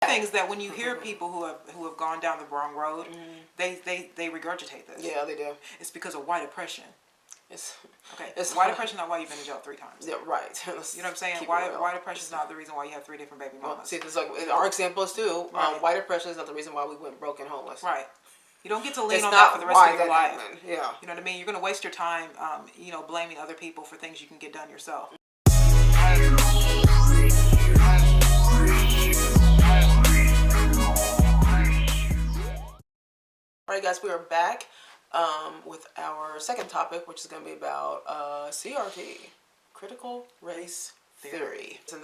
things that when you hear people who have gone down the wrong road, they regurgitate this. Yeah, they do. It's because of white oppression. It's white oppression not why you've been in jail 3 times. Yeah, right. You know what I'm saying? White oppression is not the reason why you have 3 different baby mamas. Well, see, it's like our example is too. Right. White oppression is not the reason why we went broke and homeless. Right. You don't get to lean on that for the rest of your life. Happened. Yeah. You know what I mean? You're going to waste your time, blaming other people for things you can get done yourself. Alright guys, we are back with our second topic, which is going to be about CRT, critical race theory. So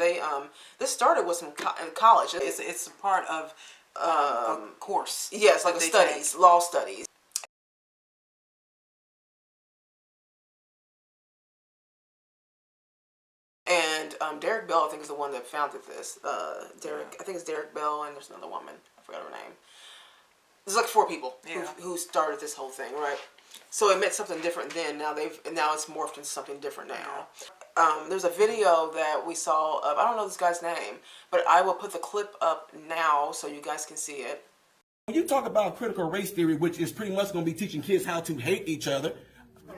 this started with some in college. It's a part of a course. Yes, like studies, law studies. And Derek Bell, I think, is the one that founded this. I think it's Derek Bell, and there's another woman. I forgot her name. There's like 4 people who started this whole thing, right? So it meant something different then. Now it's morphed into something different now. There's a video that we saw of, I don't know this guy's name, but I will put the clip up now so you guys can see it. When you talk about critical race theory, which is pretty much going to be teaching kids how to hate each other,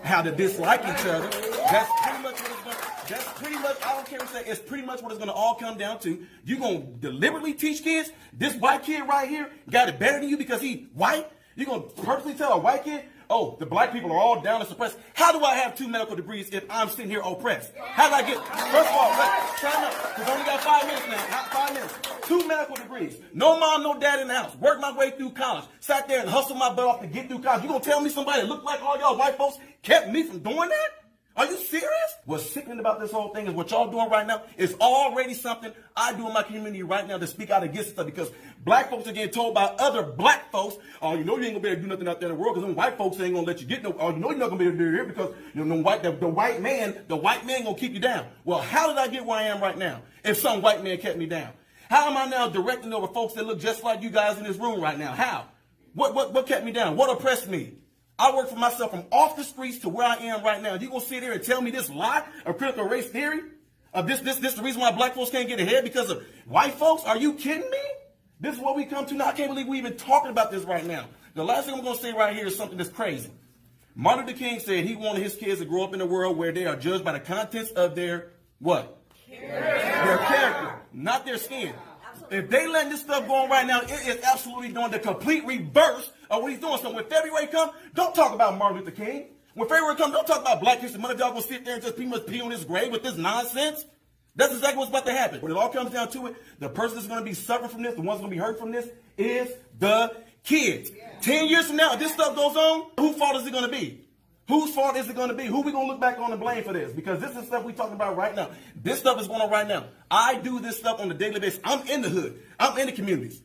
how to dislike each other, that's pretty much what it's going to, I don't care what you say, it's pretty much what it's going to all come down to. You're going to deliberately teach kids, this white kid right here got it better than you because he's white? You're going to purposely tell a white kid, oh, the black people are all down and suppressed. How do I have 2 medical degrees if I'm sitting here oppressed? How did I get, first of all, try up, because I only got 5 minutes now, 5 minutes. 2 medical degrees, no mom, no dad in the house, worked my way through college, sat there and hustled my butt off to get through college. You gonna tell me somebody that looked like all y'all white folks kept me from doing that? Are you serious? What's sickening about this whole thing is what y'all doing right now is already something I do in my community right now to speak out against stuff, because black folks are getting told by other black folks, oh, you know you ain't gonna be able to do nothing out there in the world because them white folks ain't gonna let you get no, oh, you know you're not gonna be able to do it here because the white man gonna keep you down. Well, how did I get where I am right now if some white man kept me down? How am I now directing over folks that look just like you guys in this room right now? How? What kept me down? What oppressed me? I work for myself from off the streets to where I am right now. You gonna sit here and tell me this lie of critical race theory? Of this the reason why black folks can't get ahead because of white folks? Are you kidding me? This is what we come to now. I can't believe we even talking about this right now. The last thing I'm gonna say right here is something that's crazy. Martin Luther King said he wanted his kids to grow up in a world where they are judged by the contents of their what? Their character, not their skin. If they letting this stuff go on right now, it is absolutely doing the complete reverse of what he's doing. So when February comes, don't talk about Martin Luther King. When February comes, don't talk about Black History Month. Y'all gonna sit there and just pretty much pee on his grave with this nonsense? That's exactly what's about to happen. When it all comes down to it, the person that's going to be suffering from this, the one's going to be hurt from this, is the kids. 10 years from now, if this stuff goes on, whose fault is it going to be? Whose fault is it going to be? Who we going to look back on and blame for this? Because this is stuff we talking about right now. This stuff is going on right now. I do this stuff on a daily basis. I'm in the hood. I'm in the communities.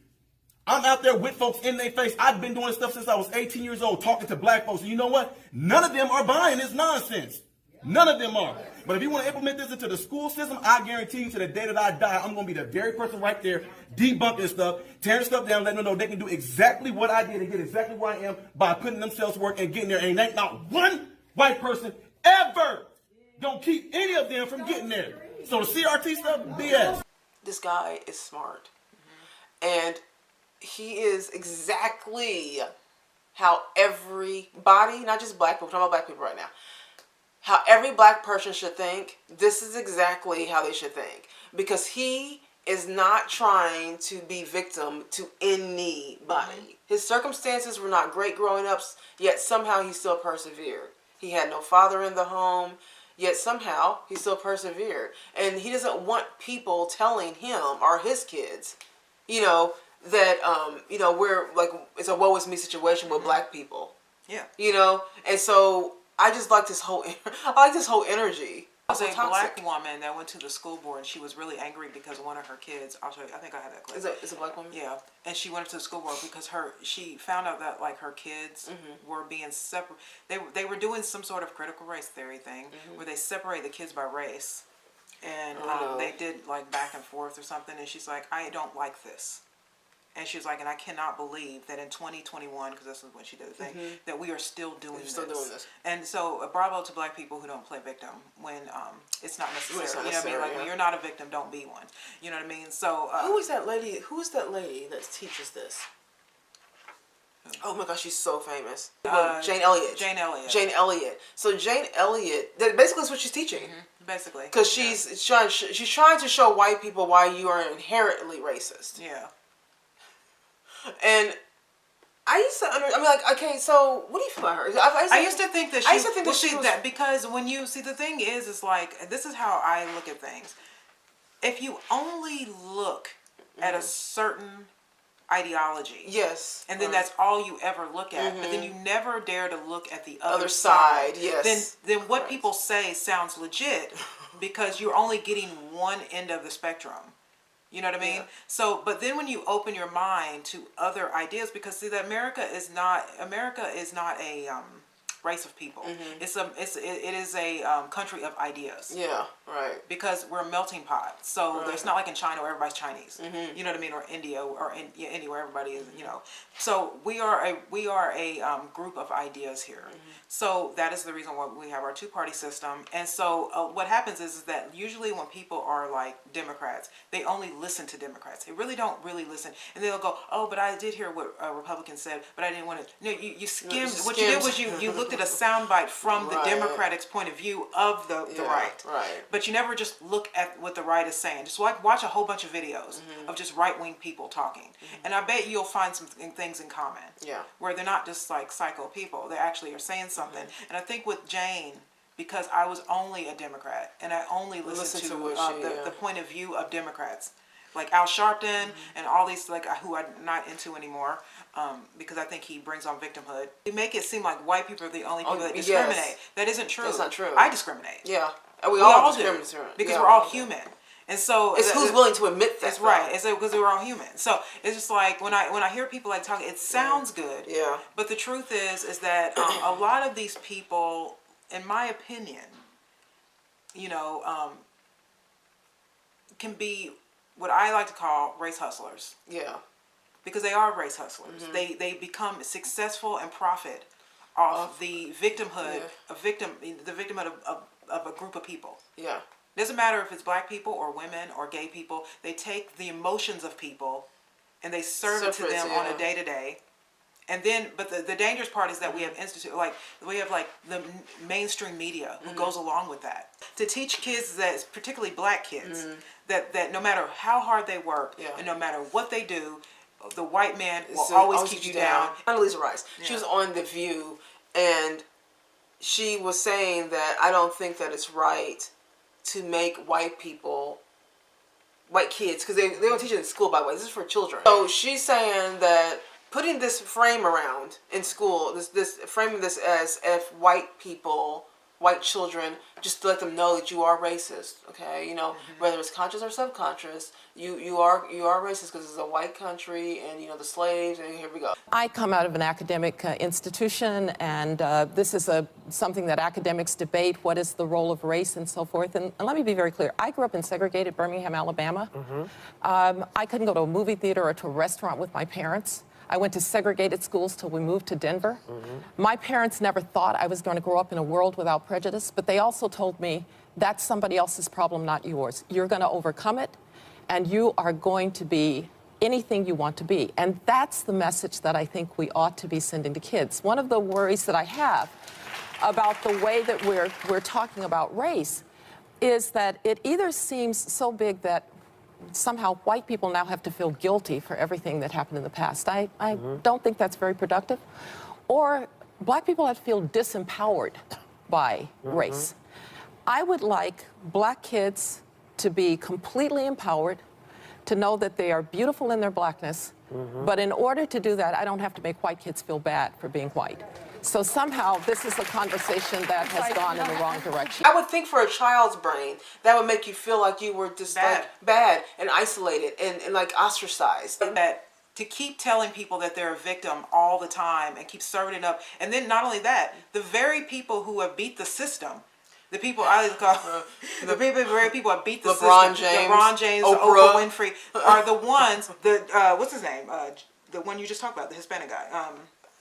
I'm out there with folks in their face. I've been doing this stuff since I was 18 years old, talking to black folks. And you know what? None of them are buying this nonsense. None of them are. But if you want to implement this into the school system, I guarantee you to the day that I die, I'm going to be the very person right there debunking stuff, tearing stuff down, letting them know they can do exactly what I did and get exactly where I am by putting themselves to work and getting there. And ain't not one white person ever going to keep any of them from getting there. So the CRT stuff, BS. This guy is smart. And he is exactly how everybody, not just black people, we're talking about black people right now, how every black person should think. This is exactly how they should think. Because he is not trying to be victim to anybody. His circumstances were not great growing up, yet somehow he still persevered. He had no father in the home, yet somehow he still persevered. And he doesn't want people telling him or his kids, you know, that, you know, we're like, it's a woe is me situation with black people. Yeah. You know, and so I just like this whole, I like this whole energy. There was a black woman that went to the school board and she was really angry because one of her kids, I'll show you, I think I have that clip. Is it a black woman? Yeah. And she went to the school board because she found out that like her kids were being separate. They were doing some sort of critical race theory thing where they separate the kids by race. And they did like back and forth or something. And she's like, I don't like this. And she was like, and I cannot believe that in 2021, because this is when she did the thing, that we are still doing this. And so, bravo to black people who don't play victim when it's not necessary. You know what I mean? Like, when you're not a victim, don't be one. You know what I mean? So, who is that lady? Who is that lady that teaches this? Oh my gosh, she's so famous. Jane Elliott. Jane Elliott. Jane Elliott. So Jane Elliott, basically that's what she's teaching. Basically. Because she's trying to show white people why you are inherently racist. Yeah. And I used to okay, so what do you feel about her? I used to think that she was... because when you see, the thing is, it's like, this is how I look at things. If you only look at a certain ideology, yes, and then that's all you ever look at, but then you never dare to look at the other side, yes, then what people say sounds legit because you're only getting one end of the spectrum. You know what I mean? Yeah. So, but then when you open your mind to other ideas, because see, that America is not a race of people. It is a country of ideas. Yeah, right. Because we're a melting pot. So it's not like in China where everybody's Chinese. You know what I mean? Or India or anywhere everybody is. You know. So we are a group of ideas here. So that is the reason why we have our two-party system. And so what happens is that usually when people are like Democrats, they only listen to Democrats. They really don't really listen. And they'll go, oh, but I did hear what Republicans said, but I didn't want to. No, you skimmed. What you did was you looked at a soundbite from the Democratic's point of view of the right. Right. But you never just look at what the right is saying. Just watch a whole bunch of videos of just right-wing people talking. And I bet you'll find some things in common. Yeah. Where they're not just like psycho people. They actually are saying something. And I think with Jane, because I was only a Democrat and I only listened to the point of view of Democrats. Like Al Sharpton and all these, like, who I'm not into anymore, because I think he brings on victimhood. They make it seem like white people are the only people that discriminate. Yes. That isn't true. That's not true. I discriminate. Yeah. We all discriminate. Do, because we're all human. And so it's who's willing to admit that. That's right. It's because we're all human. So it's just like when I hear people like talking, it sounds good. Yeah. But the truth is that a lot of these people, in my opinion, you know, can be what I like to call race hustlers. Yeah. Because they are race hustlers. They become successful and profit off the victimhood, the victimhood of a group of people. Yeah. Doesn't matter if it's black people or women or gay people. They take the emotions of people and they serve it to them on a day-to-day. And then, but the dangerous part is that we have the mainstream media who goes along with that. To teach kids, that particularly black kids, that no matter how hard they work and no matter what they do, the white man will always keep you down. Condoleezza Rice, she was on The View, and she was saying that I don't think that it's right to make white kids, because they don't teach it in school, by the way. This is for children. So she's saying that putting this frame around in school, framing this as if white children, just to let them know that you are racist, okay? You know, whether it's conscious or subconscious, you are racist because it's a white country, and you know the slaves, and here we go. I come out of an academic institution, and this is something that academics debate. What is the role of race and so forth? And let me be very clear. I grew up in segregated Birmingham, Alabama. I couldn't go to a movie theater or to a restaurant with my parents. I went to segregated schools till we moved to Denver. My parents never thought I was going to grow up in a world without prejudice, but they also told me that's somebody else's problem, not yours. You're going to overcome it, and you are going to be anything you want to be. And that's the message that I think we ought to be sending to kids. One of the worries that I have about the way that we're talking about race is that it either seems so big that somehow white people now have to feel guilty for everything that happened in the past. I don't think that's very productive. Or black people have to feel disempowered by race. I would like black kids to be completely empowered, to know that they are beautiful in their blackness, but in order to do that, I don't have to make white kids feel bad for being white. So somehow this is a conversation that has gone in the wrong direction. I would think for a child's brain, that would make you feel like you were just bad and isolated and like ostracized. That to keep telling people that they're a victim all the time and keep serving it up. And then not only that, the very people who have beat the system The people I call the people that beat the LeBron system, James, LeBron James, Oprah. Oprah Winfrey are the ones. The what's his name? The one you just talked about, the Hispanic guy,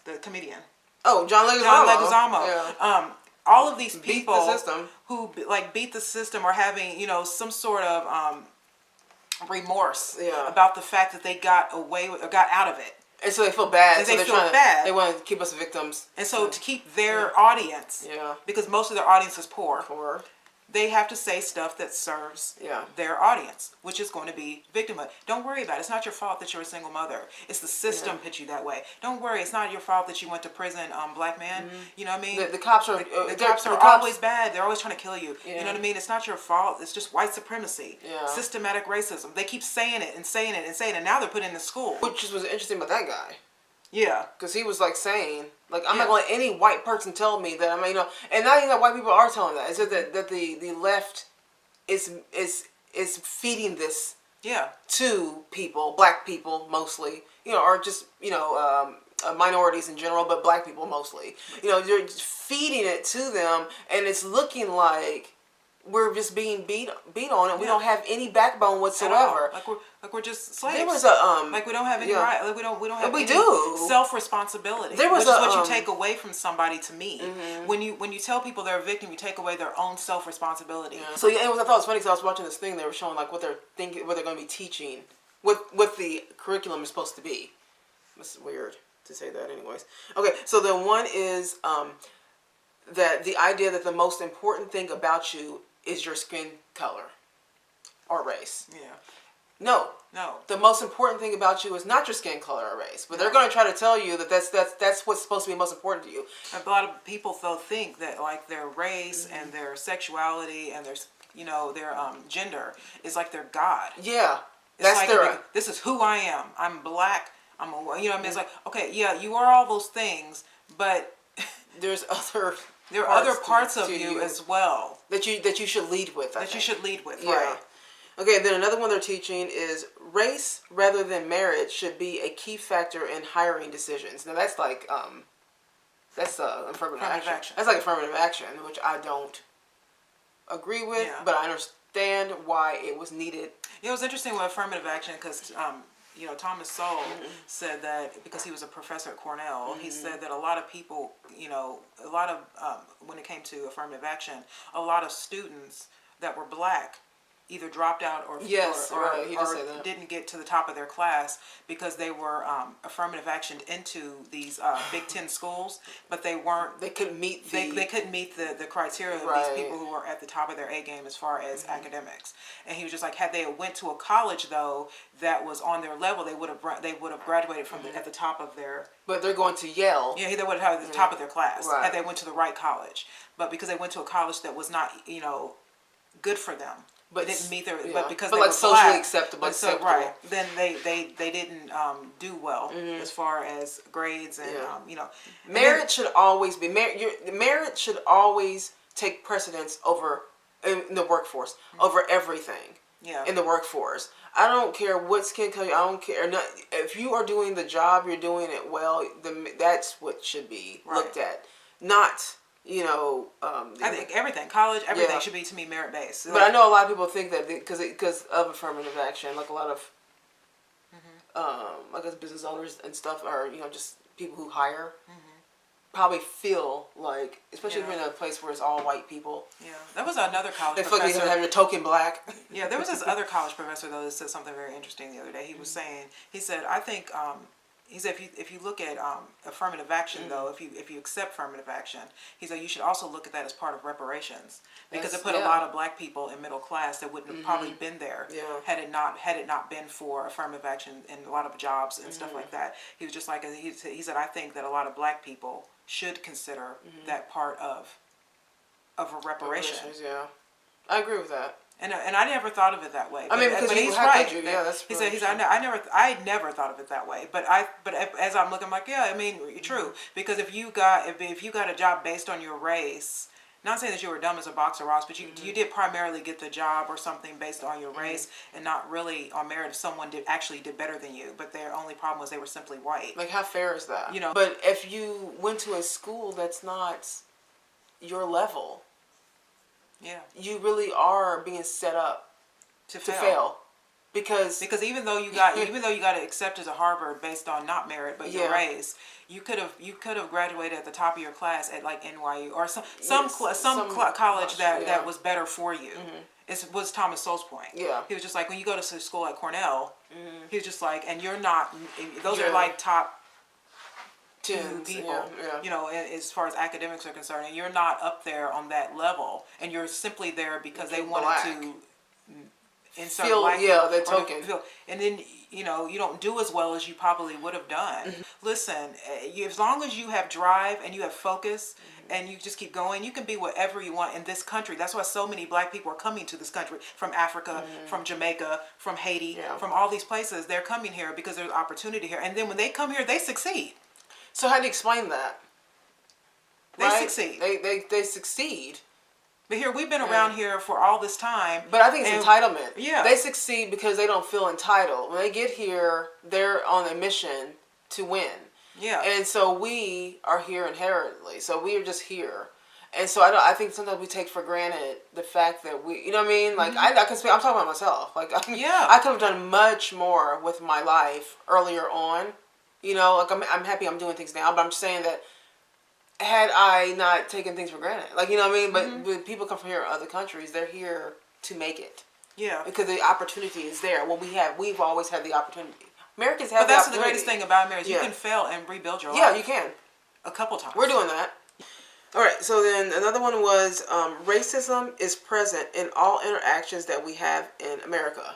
the comedian. Oh, John Leguizamo. John Leguizamo. Yeah. All of these Beat people the system. who like beat the system or having some sort of remorse about the fact that they got away with, or got out of it. And so they feel bad. And so they they're feel bad. They want to keep us victims. And so to keep their audience, because most of their audience is poor, they have to say stuff that serves their audience, which is going to be victimhood. Don't worry about it. It's not your fault that you're a single mother. It's the system hit you that way. Don't worry. It's not your fault that you went to prison, black man. You know what I mean? The cops are the cops are always bad. They're always trying to kill you. You know what I mean? It's not your fault. It's just white supremacy, systematic racism. They keep saying it and saying it and saying it. And now they're put in the school. Which was interesting about that guy. Yeah. Because he was like saying, like, I'm not going to let any white person tell me that, and not even that white people are telling that. It's just that the left is feeding this to people, black people mostly, or just, minorities in general, but black people mostly. They're just feeding it to them, and it's looking like we're just being beat on, and we don't have any backbone whatsoever. Like we're just slaves. There was a like we don't have any right. Like we don't have any do. self-responsibility. There was which is what you take away from somebody. To me, when you tell people they're a victim, you take away their own self-responsibility. So I thought it was funny because I was watching this thing. They were showing like what they're thinking, what they're going to be teaching, what the curriculum is supposed to be. It's weird to say that, anyways. Okay, so the one is that the idea that the most important thing about you is your skin color or race. Yeah. No. The most important thing about you is not your skin color or race, but they're going to try to tell you that that's what's supposed to be most important to you. A lot of people though think that like their race and their sexuality and their their gender is like their God. Yeah. It's that's like, this is who I am. I'm black. I'm a It's like, okay, yeah, you are all those things, but there's other. There are other parts of you as well that you should lead with. You should lead with, yeah. Right? Okay, then another one they're teaching is race rather than marriage should be a key factor in hiring decisions. Now that's like that's affirmative action. That's like affirmative action, which I don't agree with, but I understand why it was needed. It was interesting with affirmative action because Thomas Sowell said that because he was a professor at Cornell, he said that a lot of people, when it came to affirmative action, a lot of students that were black either dropped out or didn't get to the top of their class because they were affirmative actioned into these Big Ten schools, but they couldn't meet they couldn't meet the criteria of these people who were at the top of their A game as far as academics. And he was just like, had they went to a college though that was on their level, they would have graduated from at the top of their. But they're going to Yale. Yeah, they would have at the top of their class had they went to the right college. But because they went to a college that was not good for them. But didn't meet their, but because they were socially black, acceptable, then they didn't do well as far as grades and merit should always be merit should always take precedence over in the workforce over everything. Yeah. In the workforce, I don't care what skin color. I don't care. If you are doing the job, you're doing it well. That's what should be looked at, not. I think everything, college, everything should be to me merit based. But I know a lot of people think that because of affirmative action, like a lot of, I guess business owners and stuff are just people who hire, probably feel like, especially if you're in a place where it's all white people. Yeah, that was another college they professor. They feel like they have a token black. Yeah, there was this other college professor though that said something very interesting the other day. He was saying, he said, I think. He said, if you look at affirmative action, though, if you accept affirmative action, he said you should also look at that as part of reparations because it put a lot of black people in middle class that wouldn't have probably been there had it not been for affirmative action and a lot of jobs and stuff like that. He was just like he said I think that a lot of black people should consider that part of a reparation. Yeah, I agree with that. And I never thought of it that way. I mean, because he's right. Yeah, that's he said. I never thought of it that way. But as I'm looking, I'm like, yeah, I mean, true. Because if you got a job based on your race, not saying that you were dumb as a box of rocks, but you did primarily get the job or something based on your race and not really on merit if someone did better than you. But their only problem was they were simply white. Like, how fair is that? But if you went to a school that's not your level. Yeah. you really are being set up To to fail. fail. Because even though you got accepted to Harvard based on not merit but your Yeah. race, you could have graduated at the top of your class at like NYU or some college that yeah. was better for you. It was Thomas Sowell's point. Yeah. He was just like, when you go to school at Cornell, he was just like, and you're not, those Yeah. are like top two Tens, people, yeah. you know, as far as academics are concerned, and you're not up there on that level, and you're simply there because they wanted black. to insert Feel, black yeah, people, that or to token. feel- and then, you know, you don't do as well as you probably would have done. Listen, as long as you have drive and you have focus and you just keep going, you can be whatever you want in this country. That's why so many black people are coming to this country from Africa, from Jamaica, from Haiti, Yeah. from all these places. They're coming here because there's opportunity here. And then when they come here, they succeed. So how do you explain that? They Right? succeed. They succeed. But here, we've been around here for all this time. But I think it's and- entitlement. Yeah. They succeed because they don't feel entitled. When they get here, they're on a mission to win. Yeah. And so we are here inherently. So we are just here. And so I think sometimes we take for granted the fact that we, you know what I mean? Like, I can speak, I'm talking about myself. Like, Yeah. I could have done much more with my life earlier on. You know, like, I'm happy I'm doing things now, but I'm just saying that had I not taken things for granted, like, you know what I mean? But when people come from here, other countries, they're here to make it Yeah. because the opportunity is there. Well, we've always had the opportunity. Americans have But that's the the opportunity. greatest thing about marriage. You Yeah. can fail and rebuild your life. Yeah, you can. A couple times. We're doing that. All right. So then another one was racism is present in all interactions that we have in America.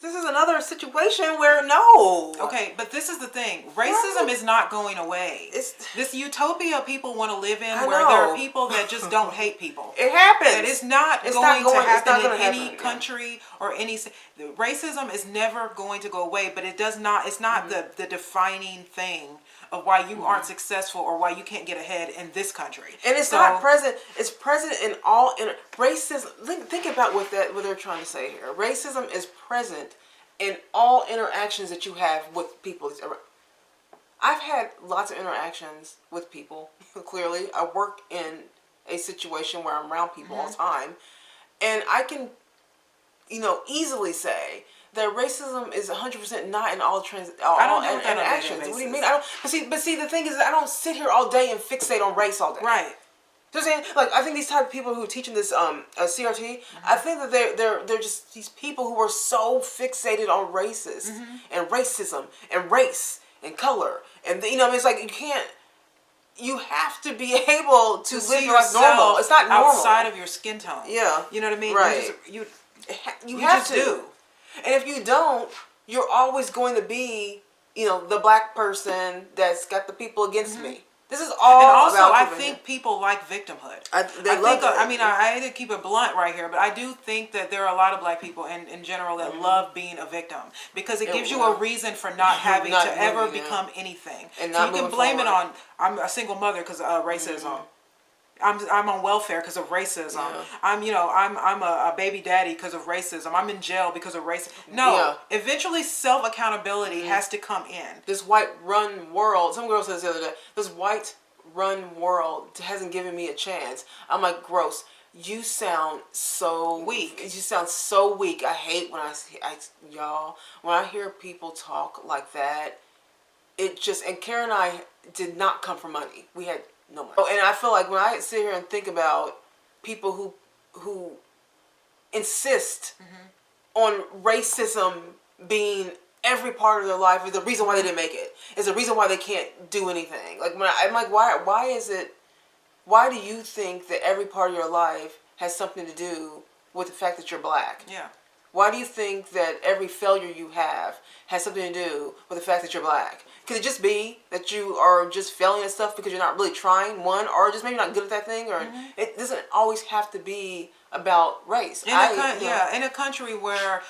This is another situation where no. Okay, but this is the thing. Racism is not going away. It's- this utopia people want to live in I where there know. are people that just don't hate people. It happens. That is not It's going not to it's happen not in gonna any happen, yeah. country or any. Racism is never going to go away, but it does not. It's not the defining thing of why you aren't successful or why you can't get ahead in this country. And it's So- not present. It's present in all racism. Think about what they're trying to say here. Racism is present in all interactions that you have with people. I've had lots of interactions with people. Clearly, I work in a situation where I'm around people all the time, and I can, easily say that racism is 100% not in all I don't do that on a daily interactions. What do you basis. mean? I don't. But see, the thing is, I don't sit here all day and fixate on race all day. Right. You know what I'm saying? Like, I think these type of people who are teaching this CRT, I think that they're just these people who are so fixated on racist and racism and race and color and it's like you have to be able to live See your life normal. yourself It's not normal. outside of your skin tone. Yeah. You know what I mean? Right. You You you have just to. do. And if you don't, you're always going to be, the black person that's got the people against me. This is all And also, about I people think people like victimhood. They love it. I mean, I had to keep it blunt right here, but I do think that there are a lot of black people in general that love being a victim because it gives you a reason for not having Not to ever moving, yeah. become anything. And so not you can moving blame it forward. on, I'm a single mother because of racism. I'm on welfare because of racism. Yeah. I'm a baby daddy because of racism. I'm in jail because of racism. No, Yeah. eventually self accountability has to come in. This white run world. Some girl said this the other day. This white run world hasn't given me a chance. I'm like, gross. You sound so Weak. You sound so weak. I hate when y'all when I hear people talk like that. It just and Karen and I did not come for money. We had no money. And I feel like when I sit here and think about people who insist on racism being every part of their life is the reason why they didn't make it. Is the reason why they can't do anything. Like I'm like, why is it? Why do you think that every part of your life has something to do with the fact that you're black? Yeah. Why do you think that every failure you have has something to do with the fact that you're black? Could it just be that you are just failing at stuff because you're not really trying, one, or just maybe not good at that thing, or it doesn't always have to be about race. In a country where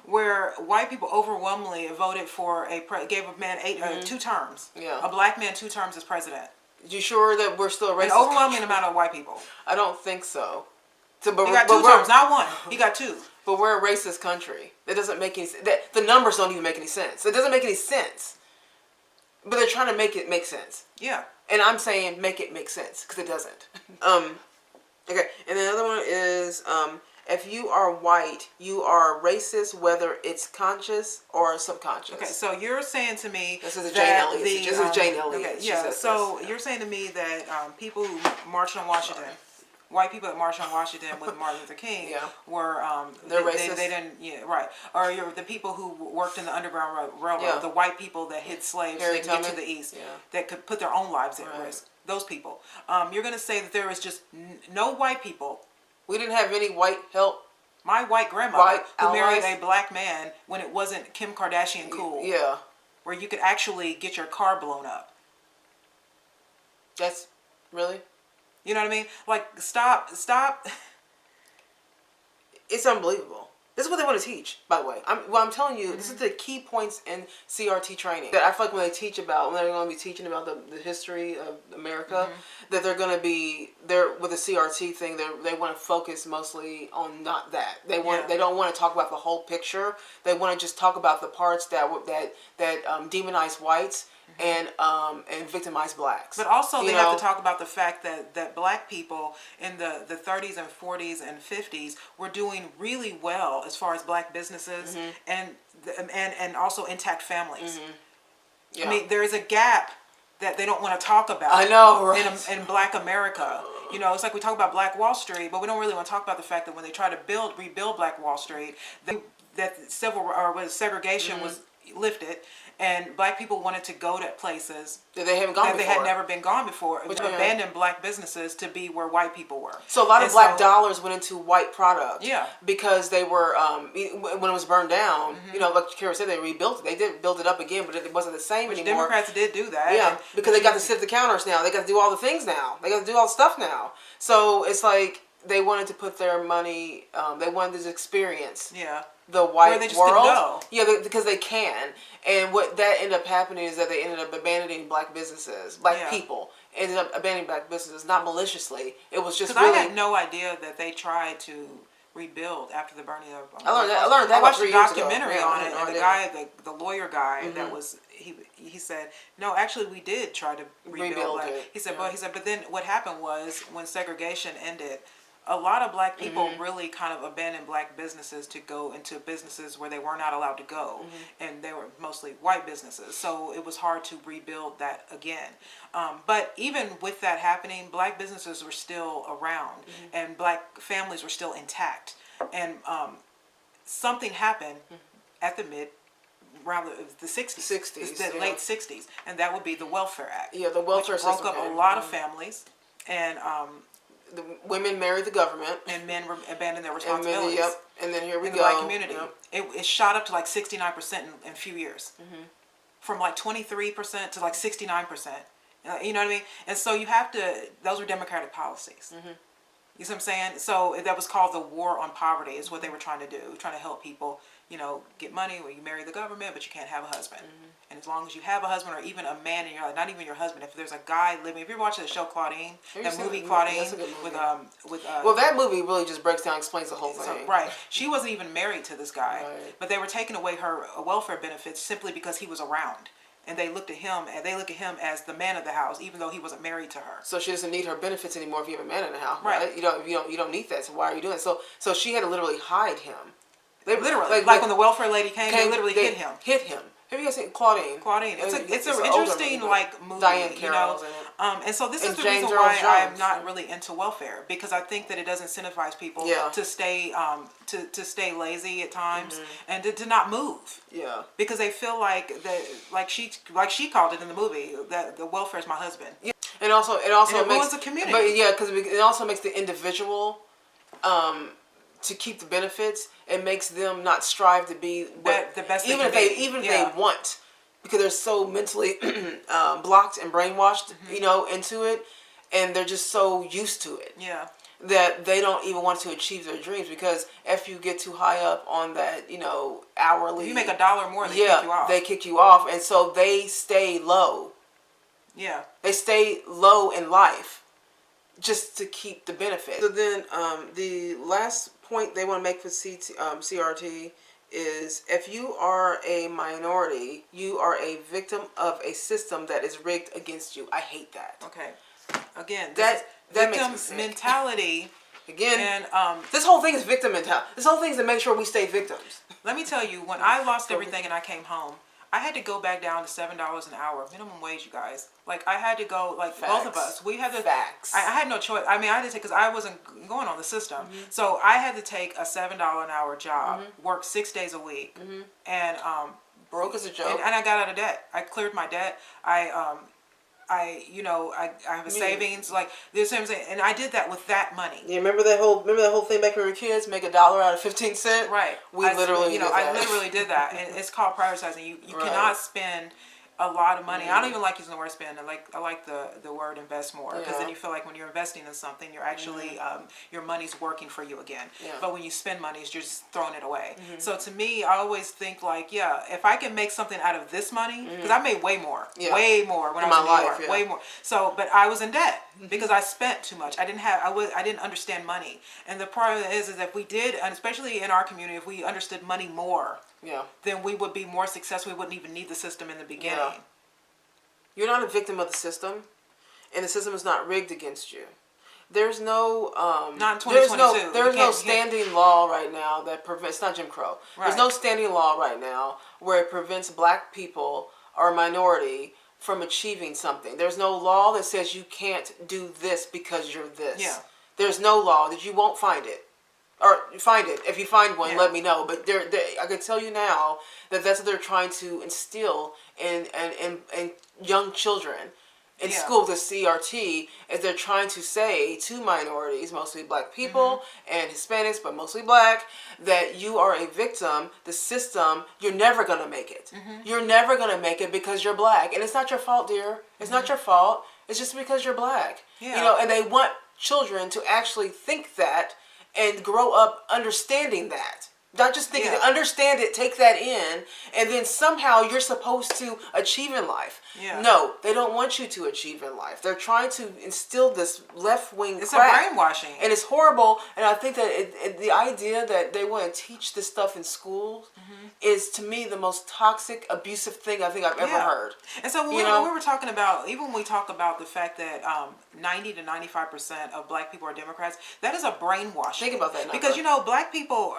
where white people overwhelmingly voted for gave a man 2 terms. Yeah. A black man 2 terms as president. You sure that we're still a racist? An overwhelming country? amount of white people. I don't think so. But He got 2 terms, not 1. He got 2. But we're a racist country. That doesn't make any sense. The numbers don't even make any sense. It doesn't make any sense. But they're trying to make it make sense. Yeah. And I'm saying make it make sense because it doesn't. Okay, and the other one is if you are white, you are racist, whether it's conscious or subconscious. Okay, so you're saying to me This is a that Jane Elliott. This is Jane Elliott. Okay, She yeah. says So this. you're saying to me that people who marched on Washington, white people that marched on Washington with Martin Luther King, Yeah. were They're they, racist. They didn't, right? Or you're the people who worked in the Underground Railroad, Yeah. the white people that hid slaves so they Harriet could get to Tubman. the east, Yeah. that could put their own lives at Right. risk. Those people. You're going to say that there was just no white people. We didn't have any white help. My white grandmother who married allies. a black man when it wasn't Kim Kardashian cool. Yeah. Where you could actually get your car blown up. That's really. You know what I mean? Like, stop. It's unbelievable. This is what they want to teach, by the way. I'm telling you, this is the key points in CRT training. That I feel like when they teach about, when they're going to be teaching about the history of America, that they're going to be, with the CRT thing, they want to focus mostly on not that. They don't want to talk about the whole picture. They want to just talk about the parts that demonize whites and victimize blacks. But also they have to talk about the fact that black people in the 30s and 40s and 50s were doing really well as far as black businesses and also intact families. Yeah. I mean, there is a gap that they don't want to talk about. I know, right? In black America. You know, it's like we talk about Black Wall Street, but we don't really want to talk about the fact that when they try to rebuild Black Wall Street, that segregation was lifted, and black people wanted to go to places that they haven't gone that before. they had never been gone before. Which abandoned black businesses to be where white people were. So a lot of black dollars went into white product. Yeah. Because they were when it was burned down, you know, like Kara said, they rebuilt it. They did build it up again, but it wasn't the same anymore. Democrats did do that. Yeah, because they got to sit at the counters now. They got to do all the things now. They got to do all the stuff now. So it's like they wanted to put their money. They wanted this experience. Yeah. The white Where they just world. couldn't go. Yeah, because they can. And what that ended up happening is that they ended up abandoning black businesses, black people ended up abandoning black businesses, not maliciously. It was just really. I had no idea that they tried to rebuild after the burning of. I learned that I watched about 3 a years ago. documentary Yeah, on I it, had and no the idea. guy, the lawyer guy, that was he said, no, actually we did try to rebuild it. He said, but then what happened was when segregation ended, a lot of black people really kind of abandoned black businesses to go into businesses where they were not allowed to go, and they were mostly white businesses. So it was hard to rebuild that again. But even with that happening, black businesses were still around, and black families were still intact. And something happened at around the 60s, the late 60s, and that would be the Welfare Act. Yeah, the welfare which broke system up a lot of families, and the women married the government, and men abandoned their responsibilities. And then here we in go. The black community, it shot up to like 69% in a few years, from like 23% to like 69%. You know what I mean? And so you have to. Those were Democratic policies. You see what I'm saying? So that was called the war on poverty. Is what they were trying to do, trying to help people, you know, get money where you marry the government, but you can't have a husband. And as long as you have a husband, or even a man in your life, not even your husband, if there's a guy living, if you're watching the show Claudine, that movie Claudine, that's a good movie. with well, that movie really just breaks down, explains the whole thing. so, right. She wasn't even married to this guy, Right. but they were taking away her welfare benefits simply because he was around. And they look at him as the man of the house, even though he wasn't married to her. So she doesn't need her benefits anymore if you have a man in the house, Right. right? You don't need that. So why are you doing it? So she had to literally hide him. They Literally, like when the welfare lady came, they literally hit him. Hit him. Have you guys seen Claudine? Claudine. It's an an older interesting movie. like movie. Diane you Carroll's know? in it. And so this And is the James reason Earl why I'm Jones. not really into welfare, because I think that it does incentivize people to stay to stay lazy at times and to not move. Yeah. Because they feel like like she called it in the movie, that the welfare is my husband. Yeah. And also And it makes ruins the community. But yeah, because it also makes the individual to keep the benefits. It makes them not strive to be the best even if they want, because they're so mentally blocked and brainwashed, you know, into it, and they're just so used to it. Yeah. That they don't even want to achieve their dreams, because if you get too high up on that, you know, hourly, If you make $1 more, they kick you off. they kick you off, and so they stay low. Yeah. They stay low in life just to keep the benefit. So then the last point they want to make for CRT is if you are a minority, you are a victim of a system that is rigged against you. I hate that. Okay. Again, That makes victim me sick. mentality. Again, And this whole thing is victim mentality. This whole thing is to make sure we stay victims. let me tell you, when I lost everything and I came home, I had to go back down to $7 an hour, minimum wage, you guys. Like, I had to go, like, both of us. We had to. Facts. I had no choice. I mean, I had to take, because I wasn't going on the system. So I had to take a $7 an hour job, work 6 days a week, and Broke as a joke. and I got out of debt. I cleared my debt. I have a savings, like, this what I'm saying, and I did that with that money. You remember that whole thing back when we were kids, make $1 out of 15 cents? Right. We literally did that. I literally did that, and it's called prioritizing. You Right. cannot spend a lot of money. I don't even like using the word spend. I like the word invest more, because then you feel like when you're investing in something, you're actually your money's working for you again. Yeah. But when you spend money, you're just throwing it away. So to me, I always think like, yeah, if I can make something out of this money, because I made way more when I was in New York, way more. So, but I was in debt because I spent too much. I didn't understand money, and the problem is if we did, and especially in our community, if we understood money more. Then we would be more successful. We wouldn't even need the system in the beginning. Yeah. You're not a victim of the system, and the system is not rigged against you. There's no not in 2022. There's no standing law right now that prevents. It's not Jim Crow. Right. There's no standing law right now where it prevents black people or a minority from achieving something. There's no law that says you can't do this because you're this. Yeah. There's no law that you won't find it. Or find it. If you find one, Yeah. let me know. But I can tell you now that that's what they're trying to instill in young children in school. The CRT is they're trying to say to minorities, mostly black people and Hispanics, but mostly black, that you are a victim. The system, you're never gonna make it. You're never gonna make it because you're black, and it's not your fault, dear. It's not your fault. It's just because you're black. Yeah. You know, and they want children to actually think that. And grow up understanding that. Not just thinking, understand it, take that in, and then somehow you're supposed to achieve in life. Yeah. No, they don't want you to achieve in life. They're trying to instill this left-wing It's crap. a brainwashing. And it's horrible, and I think that the idea that they want to teach this stuff in schools is, to me, the most toxic, abusive thing I think I've ever heard. And so when we were talking about, even when we talk about the fact that 90 to 95% of black people are Democrats, that is a brainwashing. Think about that number. Because, black people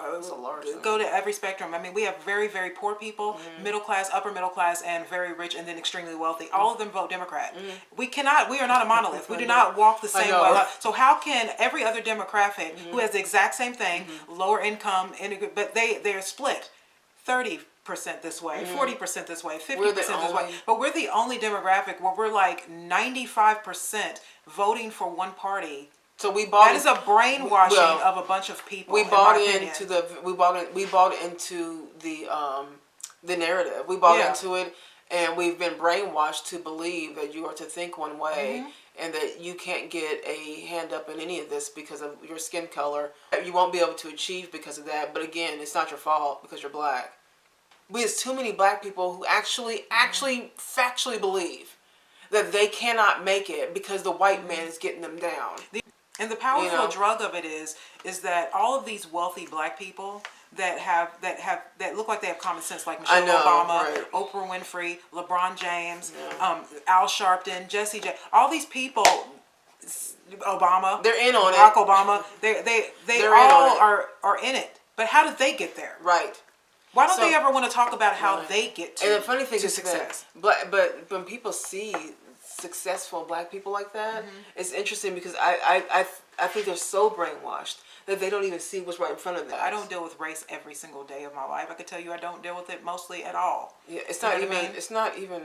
go to every spectrum. I mean, we have very, very poor people, middle class, upper middle class, and very rich, and then extremely wealthy. All of them vote Democrat. We are not a monolith. We do not walk the same way. So how can every other demographic who has the exact same thing, lower income, but they're split 30% this way, 40% this way, 50% this way. But we're the only demographic where we're like 95% voting for one party. So we bought. That is a brainwashing of a bunch of people. We bought into the narrative. We bought into it, and we've been brainwashed to believe that you are to think one way, and that you can't get a hand up in any of this because of your skin color. You won't be able to achieve because of that. But again, it's not your fault because you're black. There's too many black people who actually factually believe that they cannot make it because the white man is getting them down. And the powerful drug of it is that all of these wealthy black people that look like they have common sense, like Michelle Obama, Oprah Winfrey, LeBron James, Al Sharpton, Jesse J, all these people, Obama, they're in on Barack it. Obama, they all are in it. But how did they get there? Right. Why don't they ever want to talk about how they get to, and the funny thing is success? But when people see successful black people like that, it's interesting because I think they're so brainwashed that they don't even see what's right in front of them. I don't deal with race every single day of my life. I could tell you I don't deal with it mostly at all. Yeah, it's not even.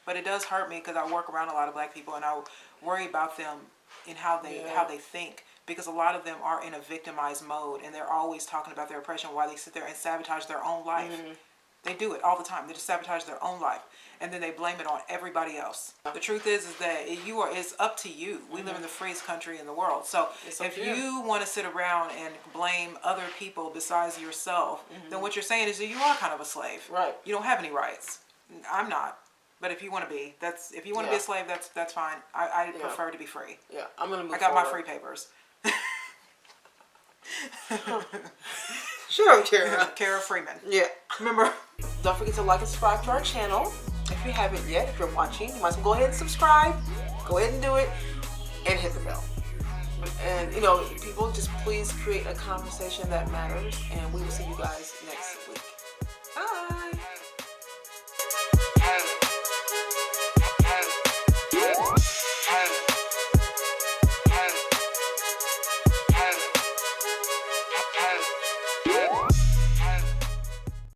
But it does hurt me because I work around a lot of black people and I worry about them in how they think. Because a lot of them are in a victimized mode and they're always talking about their oppression while they sit there and sabotage their own life. They do it all the time. They just sabotage their own life, and then they blame it on everybody else. The truth is that it's up to you. We live in the freest country in the world. So if you want to sit around and blame other people besides yourself, then what you're saying is that you are kind of a slave. Right. You don't have any rights. I'm not. But if you want to be, if you want to be a slave, that's fine. I prefer to be free. Yeah, I'm gonna move. I got my free papers. Sure, Kara. Kara Freeman. Yeah. Remember? Don't forget to like and subscribe to our channel. If you haven't yet, if you're watching, you might as well go ahead and subscribe. Go ahead and do it. And hit the bell. And, you know, people, just please create a conversation that matters. And we will see you guys next week.